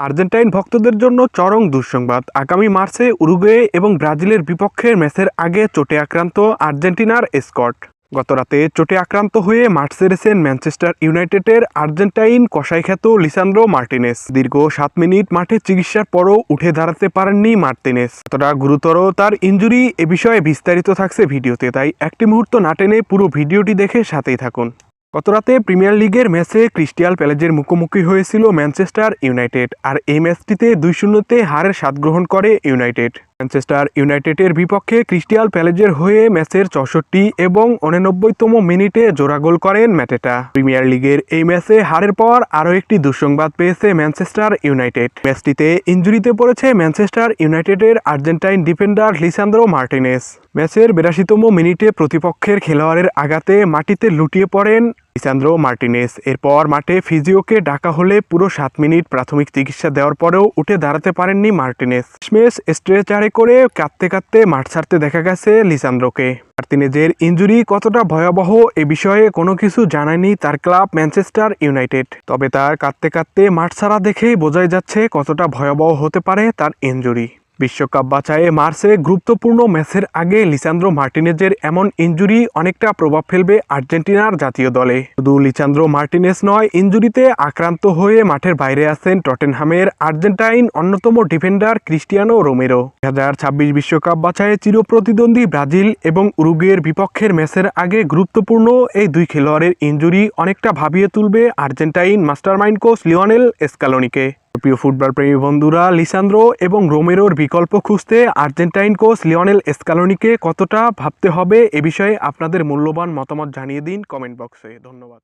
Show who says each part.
Speaker 1: Argentine ভক্তদের জন্য চরম দুঃসংবাদ। আগামী মার্চে উরুগুয়ে এবং ব্রাজিলের বিপক্ষের ম্যাচের আগে চোটে আক্রান্ত আর্জেন্টিনার স্কট। গতরাতে চোটে আক্রান্ত হয়ে মাঠ ছেড়েছেন ম্যানচেস্টার ইউনাইটেডের আর্জেন্টাইন কসাইখ্যাত লিসান্দ্রো মার্টিনেস। দীর্ঘ 7 মিনিট মাঠে চিকিৎসার পরও উঠে দাঁড়াতে পারেননি মার্টিনেস। কতটা গুরুতর তার ইনজুরি এ বিষয়ে বিস্তারিত থাকছে ভিডিওতে, তাই একটি মুহূর্ত না টেনে পুরো ভিডিওটি দেখে সাথেই থাকুন। গতরাতে প্রিমিয়ার লিগের ম্যাচে ক্রিস্টাল প্যালেজের মুখোমুখি হয়েছিল ম্যানচেস্টার ইউনাইটেড, আর এই ম্যাচটিতে 2-0 হারের স্বাদ গ্রহণ করে ইউনাইটেড। ম্যানচেস্টার ইউনাইটেডের বিপক্ষে ক্রিস্টাল প্যালেজের হয়ে ম্যাচের 64 এবং 89তম মিনিটে জোড়া গোল করেন ম্যাটেটা। প্রিমিয়ার লিগের এই ম্যাচে হারের পর আরও একটি দুঃসংবাদ পেয়েছে ম্যানচেস্টার ইউনাইটেড। ম্যাচটিতে ইনজুরিতে পড়েছে ম্যানচেস্টার ইউনাইটেডের আর্জেন্টাইন ডিফেন্ডার লিসান্দ্রো মার্টিনেস। ম্যাচের 82তম মিনিটে প্রতিপক্ষের খেলোয়াড়ের আঘাতে মাটিতে লুটিয়ে পড়েন লিসান্দ্রো মার্টিনেস। এরপর মাঠে ফিজিওকে ডাকা হলে পুরো 7 মিনিট প্রাথমিক চিকিৎসা দেওয়ার পরেও উঠে দাঁড়াতে পারেননি মার্টিনেস। শেষমেশ স্ট্রেচারে করে কাঁদতে কাঁদতে মাঠ ছাড়তে দেখা গেছে লিসান্দ্রোকে। মার্টিনেজের ইনজুরি কতটা ভয়াবহ এ বিষয়ে কোনো কিছু জানায়নি তার ক্লাব ম্যানচেস্টার ইউনাইটেড। তবে তার কাঁদতে কাঁদতে মাঠ ছাড়া দেখেই বোঝাই যাচ্ছে কতটা ভয়াবহ হতে পারে তার ইনজুরি। বিশ্বকাপ বাছাইয়ে মার্চে গুরুত্বপূর্ণ ম্যাচের আগে লিসান্দ্রো মার্টিনেজের এমন ইনজুরি অনেকটা প্রভাব ফেলবে আর্জেন্টিনার জাতীয় দলে। শুধু লিসান্দ্রো মার্টিনেজ নয়, ইনজুরিতে আক্রান্ত হয়ে মাঠের বাইরে আছেন টটেনহামের আর্জেন্টাইন অন্যতম ডিফেন্ডার ক্রিস্টিয়ানো রোমেরো। 2026 বিশ্বকাপ বাছাইয়ে চিরপ্রতিদ্বন্দ্বী ব্রাজিল এবং উরুগুয়ের বিপক্ষের ম্যাচের আগে গুরুত্বপূর্ণ এই দুই খেলোয়াড়ের ইনজুরি অনেকটা ভাবিয়ে তুলবে আর্জেন্টাইন মাস্টারমাইন্ড কোচ লিওনেল স্ক্যালোনিকে। প্রিয় ফুটবল প্রেমী বন্ধুরা, লিসান্দ্রো এবং রোমেরোর বিকল্প খুঁজতে আর্জেন্টাইন কোচ লিওনেল স্ক্যালোনিকে কতটা ভাবতে হবে এ বিষয়ে আপনাদের মূল্যবান মতামত জানিয়ে দিন কমেন্ট বক্সে। ধন্যবাদ।